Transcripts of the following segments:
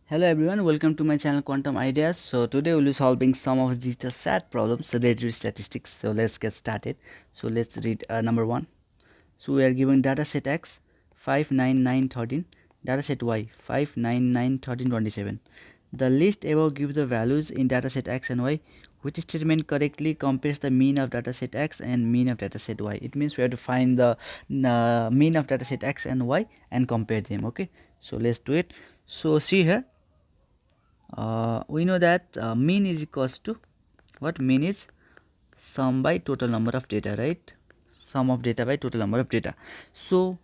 Hello everyone, welcome to my channel Quantum Ideas. So today we'll be solving some of the DSAT problems related to statistics. So let's get started. So let's read number 1. So we are given dataset X 5, 9, 9, 13, dataset Y 5, 9, 9, 13, 27. The list above gives the values in dataset X and Y. Which statement correctly compares the mean of dataset X and mean of dataset Y? It means we have to find the mean of dataset X and Y and compare them. Okay, so let's do it. So see here, we know that mean is equals to what? Mean is sum by total number of data, right? Sum of data by total number of data. So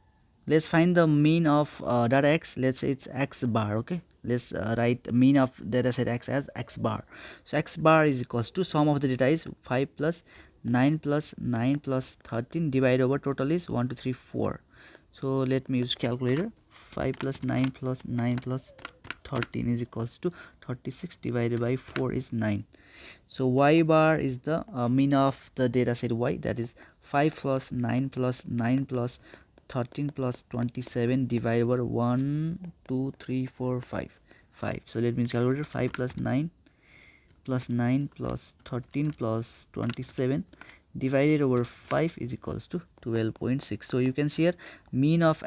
let's find the mean of data X. Let's say it's X bar. Okay, let's write mean of data set X as X bar. So X bar is equals to sum of the data is 5 plus 9 plus 9 plus 13 divided over total is 1 2 3 4. So let me use calculator. 5 plus 9 plus 9 plus 13 is equals to 36 divided by 4 is 9. So Y bar is the mean of the data set Y, that is 5 plus 9 plus 9 plus 13 plus 27 divided over 1 2 3 4 5 5. So let me calculate 5 plus 9 plus 9 plus 13 plus 27 divided over 5 is equals to 12.6. So you can see here mean of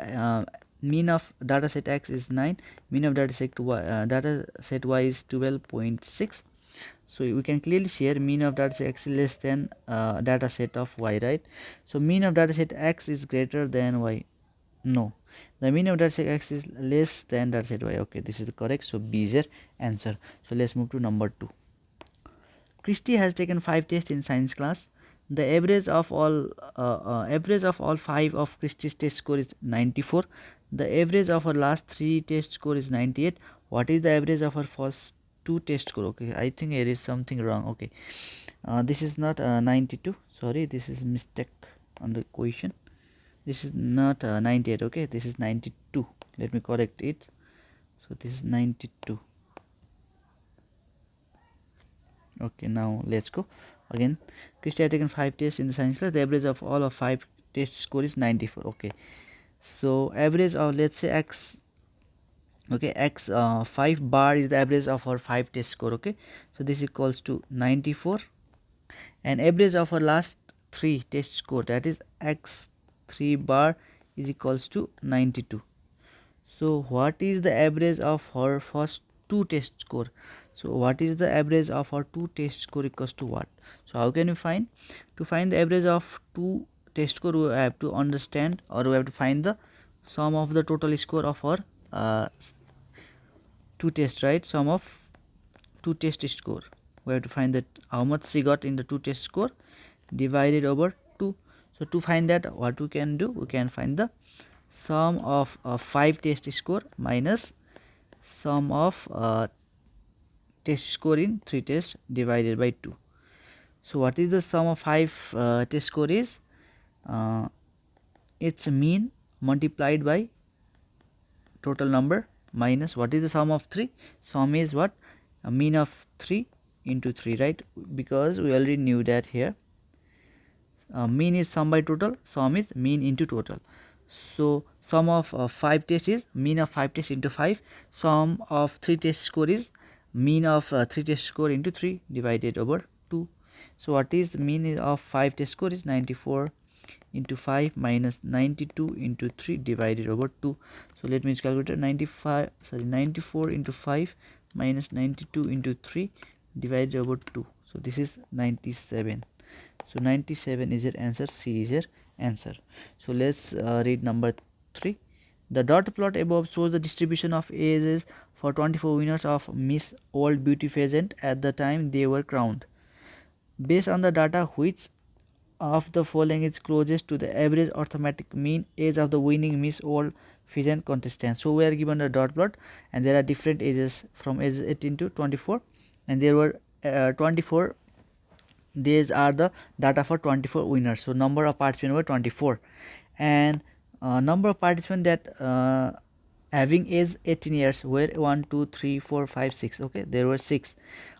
data set X is 9, mean of data set Y is 12.6. so we can clearly see here mean of data set X is less than data set of Y, right? So mean of data set X is greater than Y. No, the mean of data set X is less than data set Y. Okay, this is correct. So B is your answer. So let's move to number 2. Christy has taken 5 tests in science class. The average of all 5 of Christy's test score is 94. The average of her last 3 test score is 98. What is the average of her first 2 test score? Okay, I think there is something wrong. Okay, this is not 92. Sorry, this is mistake on the question. This is not 98. Okay, this is 92. Let me correct it. So this is 92. Okay, now let's go again. Christy had taken 5 tests in the science class. The average of all of 5 test score is 94. Okay, so average of, let's say X. Okay, X 5 bar is the average of our 5 test score. Okay, so this equals to 94, and average of our last 3 test score, that is X 3 bar, is equals to 92. So what is the average of her first 2 test score? So what is the average of our 2 test score equals to what? So how can we find? To find the average of 2 test score, we have to understand, or we have to find the sum of the total score of our 2 tests, right? Sum of 2 test score. We have to find that how much she got in the 2 test score divided over 2. So to find that, what we can do? We can find the sum of 5 test score minus sum of test score in 3 tests divided by 2. So what is the sum of 5 test score is? Its mean multiplied by total number minus what is the sum of 3? Sum is what? A mean of 3 into 3, right? Because we already knew that here. Mean is sum by total, sum is mean into total. So sum of 5 tests is mean of 5 tests into 5. Sum of 3 test score is mean of 3 test score into 3 divided over 2. So what is mean of 5 test score is 94 into 5 minus 92 into 3 divided over 2. So let me use calculator. 94 into 5 minus 92 into 3 divided over 2. So this is 97. So 97 is your answer. C is your answer. So let's read number 3. The dot plot above shows the distribution of ages for 24 winners of Miss Old Beauty pageant at the time they were crowned. Based on the data, which of the following is closest to the average arithmetic mean age of the winning Miss Old pageant contestant? So we are given a dot plot, and there are different ages from age 18 to 24, and there were 24. These are the data for 24 winners. So number of participants were 24, and number of participants that having age 18 years were 1 2 3 4 5 6. Okay, there were 6.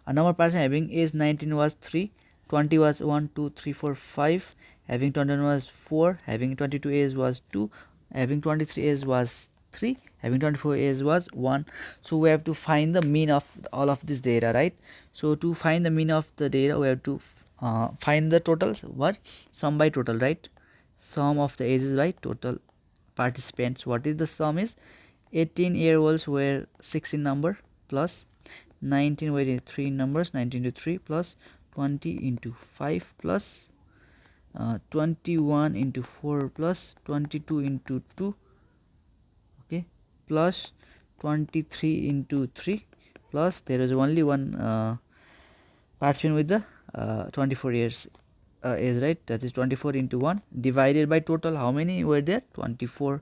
A number of participants having age 19 was 3, 20 was 1 2 3 4 5, having 21 was 4, having 22 age was 2, having 23 age was 3, having 24 years was 1. So we have to find the mean of all of this data, right? So to find the mean of the data, we have to find the totals. What? Sum by total, right? Sum of the ages by total participants. What is the sum is 18-year-olds were 6 in number plus 19 were in 3 numbers, 19 into 3 plus 20 into 5 plus 21 into 4 plus 22 into 2, okay, plus 23 into 3 plus there is only one participant with the 24 years age, right? That is 24 into 1 divided by total. How many were there? 24.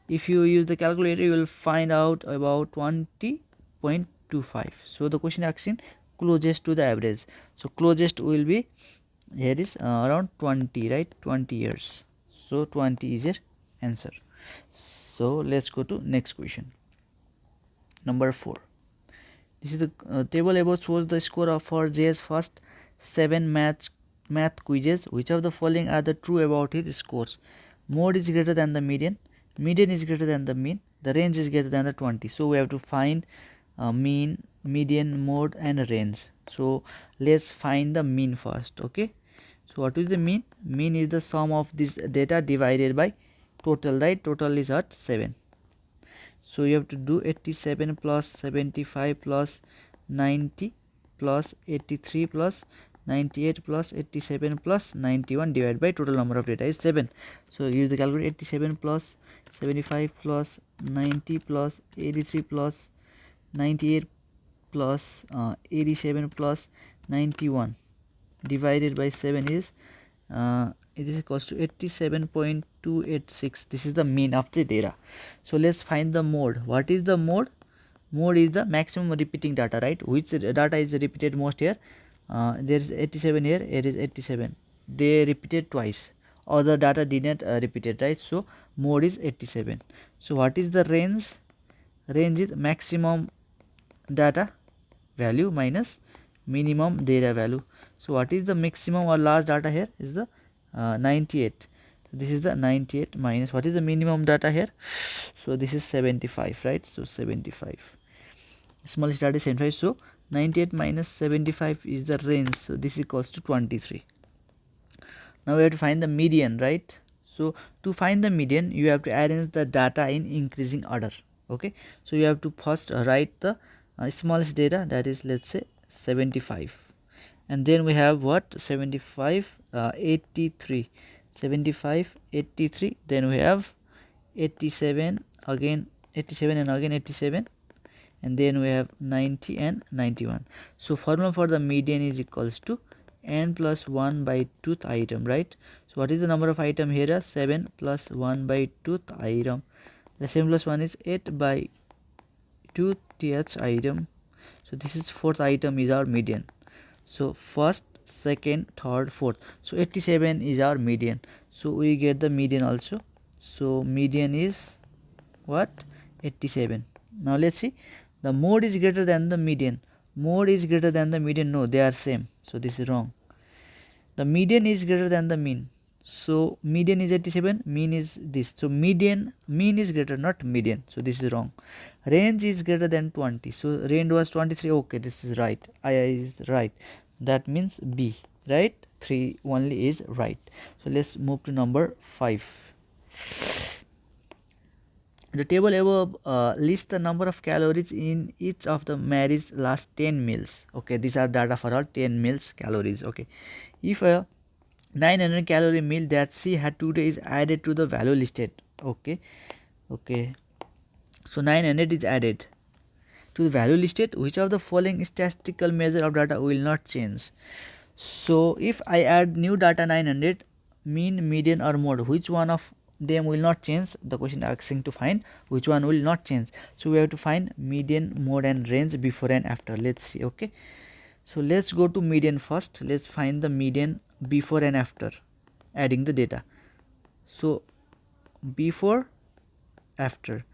If you use the calculator, you will find out about 20.25. So the question asking closest to the average. So closest will be here is around 20, right? 20 years. So 20 is your answer. So let's go to next question. Number 4. This is the table above shows the score of for Jay's first 7 math quizzes. Which of the following are the true about his scores? Mode is greater than the median is greater than the mean, the range is greater than the 20. So we have to find mean, median, mode and range. So let's find the mean first. Okay, so what is the mean? Mean is the sum of this data divided by total, right? Total is at 7. So you have to do 87 plus 75 plus 90 plus 83 plus 98 plus 87 plus 91 divided by total number of data is 7. So use the calculator. 87 plus 75 plus 90 plus 83 plus 98 plus 87 plus 91 divided by 7 is it is equals to 87.286. This is the mean of the data. So let's find the mode. What is the mode? Mode is the maximum repeating data, right? Which data is repeated most here? There is 87 here, here is 87. They repeated twice. Other data did not repeated, right? So mode is 87. So what is the range? Range is maximum data value minus minimum data value. So what is the maximum or large data here? Is the 98. So this is the 98 minus what is the minimum data here? So this is 75, right? So 75. Smallest data is 75. So 98 minus 75 is the range. So this is equals to 23. Now we have to find the median, right? So to find the median, you have to arrange the data in increasing order. Okay, so you have to first write the smallest data, that is, let's say 75, and then we have what? 75 83, 75 83, then we have 87, again 87 and again 87, and then we have 90 and 91. So formula for the median is equals to n plus 1 by 2th item, right? So what is the number of item here? 7 plus 1 by 2th item. The 7 plus 1 is 8 by 2th item. So this is 4th item is our median. So first, second, third, fourth. So 87 is our median. So we get the median also. So median is what? 87. Now let's see. The mode is greater than the median. Mode is greater than the median. No, they are same. So this is wrong. The median is greater than the mean. So median is 87, mean is this. So mean is greater, not median. So this is wrong. Range is greater than 20. So range was 23. Okay, this is right. I is right. That means B, right? 3 only is right. So let's move to number 5. The table above lists the number of calories in each of the Mary's last 10 meals. Okay, these are data for all 10 meals calories. Okay, if a 900 calorie meal that she had today is added to the value listed. Okay, so 900 is added to the value listed. Which of the following statistical measure of data will not change? So if I add new data 900, mean, median or mode, which one of them will not change? The question asking to find which one will not change. So we have to find median, mode and range before and after. Let's see. Okay, so let's go to median first. Let's find the median before and after adding the data. So before, after,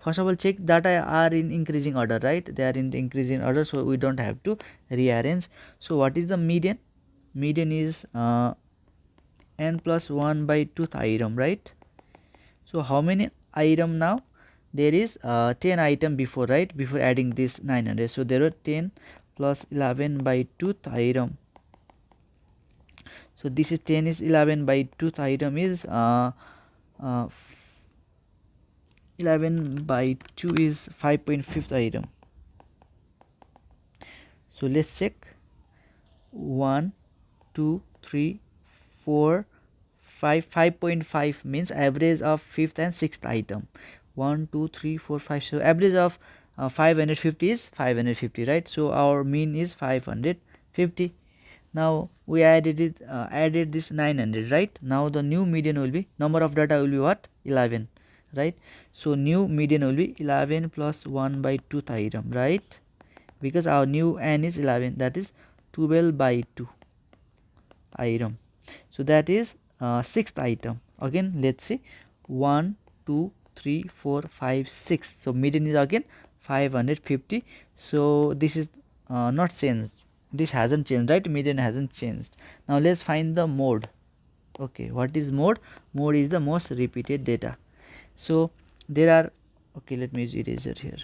first of all check data are in increasing order, right? They are in the increasing order, so we don't have to rearrange. So what is the median? Median is n plus 1 by 2th item, right? So how many item now? there is 10 item before, right, before adding this 900. So there were 10 plus 11 by 2th item. So this is 10 is 11 by 2th item is 11 by 2 is 5.5th item. So let's check. 1 2 3 4 5 5.5 means average of 5th and 6th item. 1 2 3 4 5. So average of 550 is 550, right? So our mean is 550. Now we added this 900, right? Now the new median will be, number of data will be what? 11, right? So new median will be 11 plus 1 by 2th item, right? Because our new n is 11, that is 12 by 2 item. So that is 6th item. Again let's see, 1 2 3 4 5 6. So median is again 550. So this is not changed, this hasn't changed, right? Median hasn't changed. Now let's find the mode. Okay, what is mode? Mode is the most repeated data. So there are, okay, let me use eraser here.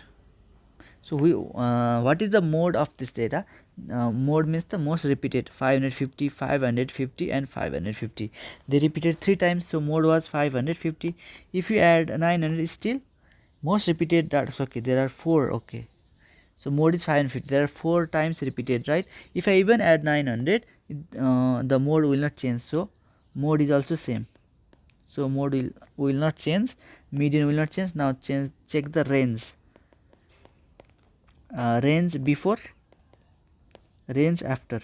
So we what is the mode of this data? Mode means the most repeated, 550 550 and 550. They repeated 3 times, so mode was 550. If you add 900, still most repeated data. So okay, there are 4. Okay, so mode is 550, there are 4 times repeated, right? If I even add 900, the mode will not change, so mode is also same. So mode will not change, median will not change. Now check the range. Range before, range after.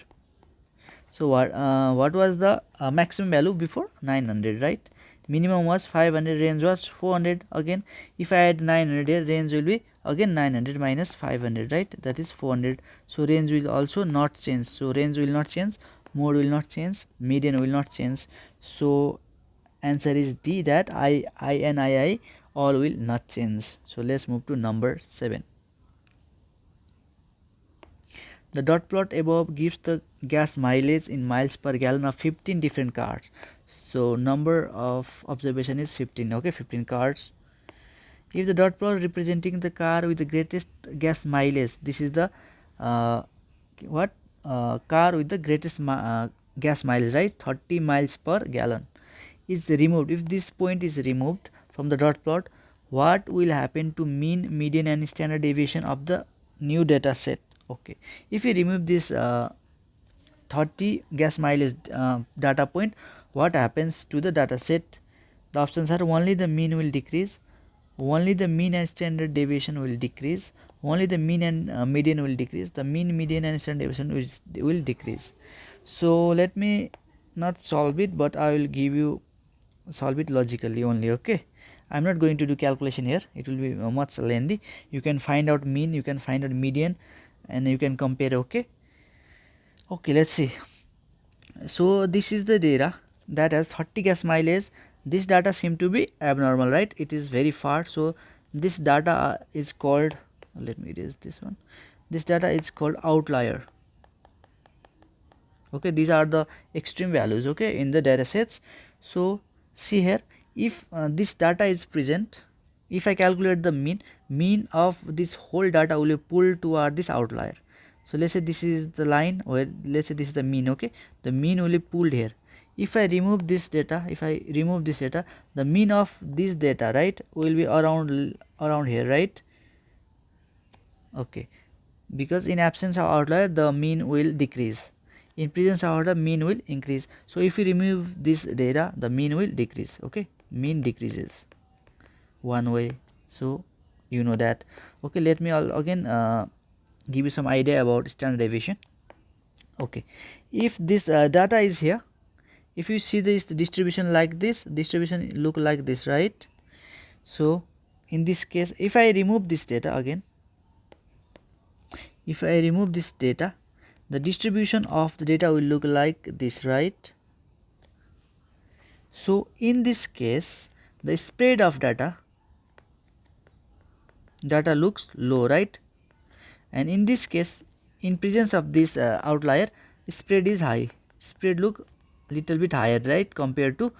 So what was the maximum value before? 900, right? Minimum was 500, range was 400. Again if I add 900 here, range will be again 900 minus 500, right? That is 400. So range will also not change. So range will not change, mode will not change, median will not change. So answer is D, that I and II all will not change. So let's move to number 7. The dot plot above gives the gas mileage in miles per gallon of 15 different cars. So number of observation is 15. Okay, 15 cars. If the dot plot representing the car with the greatest gas mileage, this is the car with the greatest gas mileage, right? 30 miles per gallon is removed. If this point is removed from the dot plot, what will happen to mean, median and standard deviation of the new data set? Okay, if we remove this 30 gas mileage data point, what happens to the data set? The options are, only the mean will decrease, only the mean and standard deviation will decrease, only the mean and median will decrease, the mean, median and standard deviation will decrease. So let me not solve it, but I will give you solve it logically only. Okay, I'm not going to do calculation here, it will be much lengthy. You can find out mean, you can find out median, and you can compare. Okay, let's see. So this is the data that has 30 gas mileage. This data seem to be abnormal, right? It is very far. So this data is called, let me erase this one, this data is called outlier. Okay, these are the extreme values, okay, in the data sets. So see here, if this data is present, if I calculate the mean of this whole data will be pulled toward this outlier. So let's say this is the line, or let's say this is the mean. Okay, the mean will be pulled here. If I remove this data, the mean of this data, right, will be around here, right? Okay, because in absence of outlier, the mean will decrease. In presence of outlier, mean will increase. So if you remove this data, the mean will decrease. Okay, mean decreases one way. So you know that. Okay, let me again give you some idea about standard deviation. Okay, if this data is here, if you see this distribution like this, distribution look like this, right? So in this case, if I remove this data again, if I remove this data, the distribution of the data will look like this, right? So in this case, the spread of data looks low, right? And in this case, in presence of this outlier, spread is high. Spread look little bit higher, right, compared to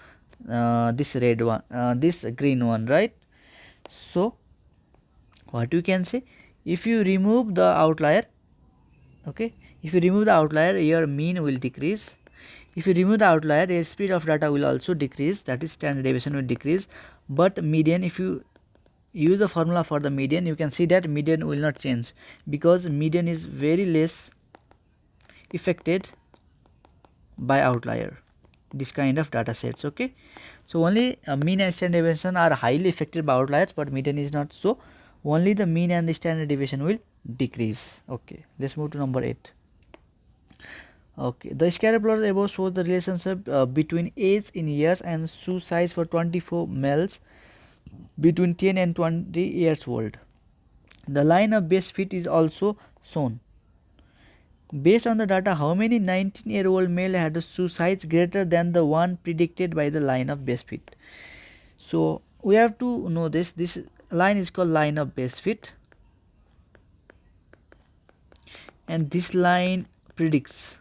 this red one, this green one, right? So what you can say, if you remove the outlier, okay, if you remove the outlier, your mean will decrease. If you remove the outlier, your speed of data will also decrease, that is standard deviation will decrease. But median, if you use the formula for the median, you can see that median will not change, because median is very less affected by outlier, this kind of data sets. Okay, so only mean and standard deviation are highly affected by outliers, but median is not, so only the mean and the standard deviation will decrease. Okay, let's move to number 8. Okay, the scatter plot above shows the relationship between age in years and shoe size for 24 males between 10 and 20 years old. The line of best fit is also shown. Based on the data, how many 19-year-old male had a shoe size greater than the one predicted by the line of best fit? So we have to know this. This line is called line of best fit, and this line predicts.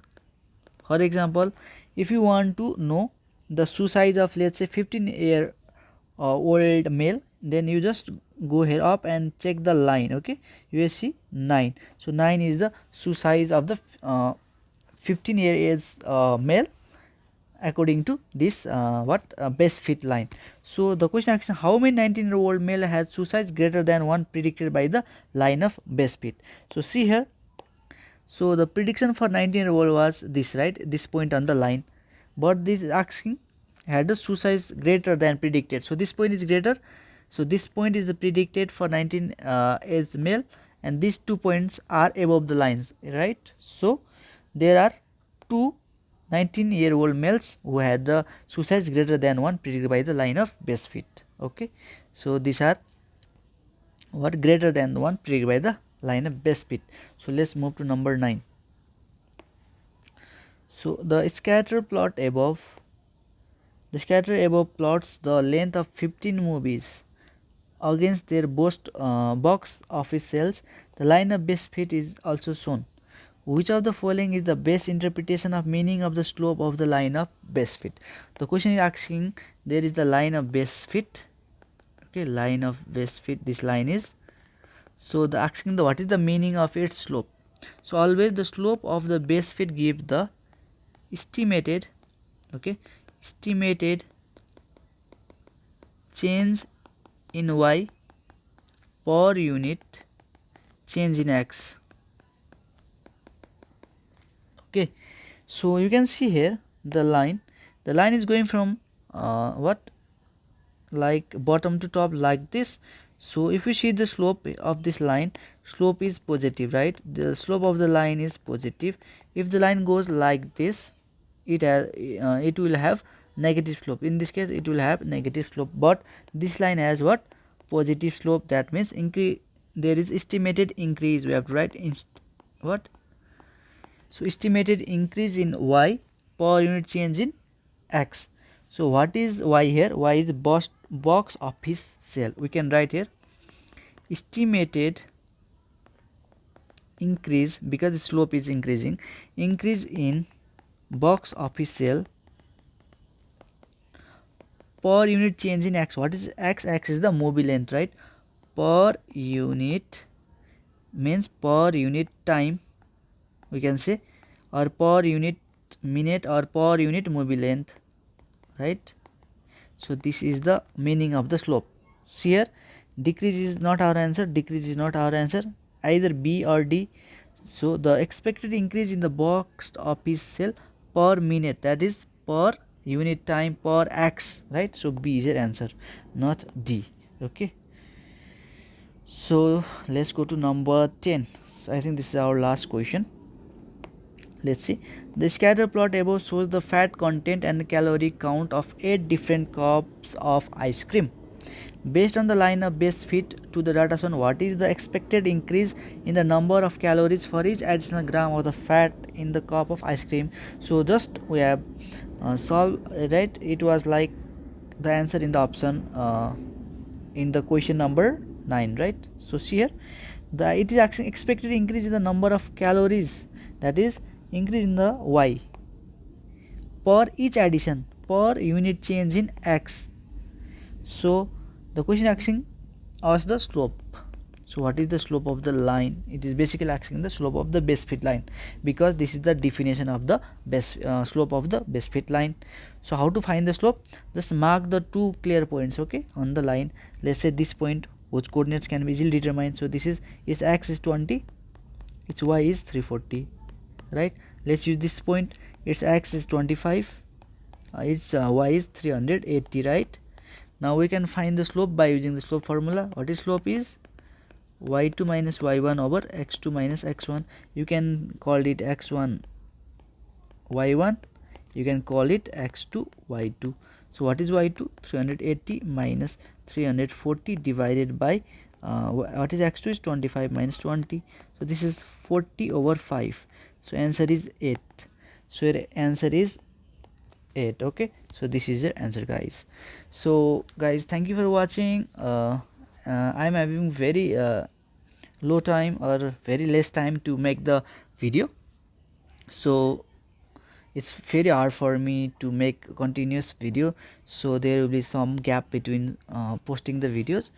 For example, if you want to know the shoe size of, let's say, 15-year-old male, then you just go here up and check the line. Okay, you will see 9. So 9 is the shoe size of the 15-year age male according to this best fit line. So the question asks, how many 19-year-old male has shoe size greater than one predicted by the line of best fit? So see here. So the prediction for 19-year-old was this, right? This point on the line, but this is asking had a shoe size greater than predicted. So this point is greater. So this point is predicted for 19 age male, and these 2 points are above the lines, right? So there are two 19-year-old males who had the shoe size greater than one predicted by the line of best fit. Okay, so these are what greater than one predicted by the line of best fit. So let's move to number 9. So the scatter plot above, plots the length of 15 movies against their box office sales. The line of best fit is also shown. Which of the following is the best interpretation of meaning of the slope of the line of best fit? The question is asking, there is the line of best fit. Okay, line of best fit, this line is. So the asking the what is the meaning of its slope. So always the slope of the best fit give the estimated, okay, estimated change in y per unit change in x. Okay, so you can see here the line is going from like bottom to top like this. So if you see the slope of this line, slope is positive, right? The slope of the line is positive. If the line goes like this, it will have negative slope. In this case it will have negative slope, but this line has what? Positive slope. That means there is estimated increase. We have to write what? So estimated increase in y per unit change in x. So what is y here? Y is box office sale. We can write here estimated increase, because the slope is increasing, increase in box office sale per unit change in x. What is x? X is the movie length, right? Per unit means per unit time, we can say, or per unit minute, or per unit movie length, right? So this is the meaning of the slope. See here, decrease is not our answer, decrease is not our answer, either B or D. So the expected increase in the box office sale per minute, that is per unit time per x, right? So B is your answer, not D. Okay, so let's go to number 10. So I think this is our last question. Let's see. The scatter plot above shows the fat content and calorie count of 8 different cups of ice cream. Based on the line of best fit to the data shown, what is the expected increase in the number of calories for each additional gram of the fat in the cup of ice cream? So just we have solved, right? It was like the answer in the option in the question number 9, right? So see here, it is actually expected increase in the number of calories, that is increase in the y per each addition per unit change in x. So the question asking us the slope. So what is the slope of the line? It is basically asking the slope of the base fit line, because this is the definition of the base slope of the base fit line. So how to find the slope? Just mark the two clear points, okay, on the line. Let's say this point whose coordinates can be easily determined. So this is its x is 20, its y is 340, right? Let's use this point. Its x is 25, its y is 380, right? Now we can find the slope by using the slope formula. What is slope is y2 minus y1 over x2 minus x1. You can call it x1 y1, you can call it x2 y2. So what is y2? 380 minus 340 divided by what is x2 is 25 minus 20. So this is 40 over 5. So answer is 8. So your answer is 8. Okay, so this is your answer, guys. So guys, thank you for watching. I'm having very low time or very less time to make the video, so it's very hard for me to make continuous video, so there will be some gap between posting the videos,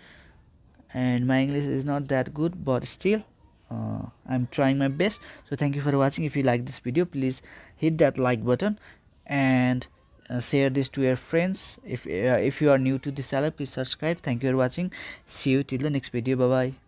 and my English is not that good, but still I'm trying my best. So thank you for watching. If you like this video, please hit that like button and share this to your friends. If you are new to this channel, please subscribe. Thank you for watching. See you till the next video. Bye bye.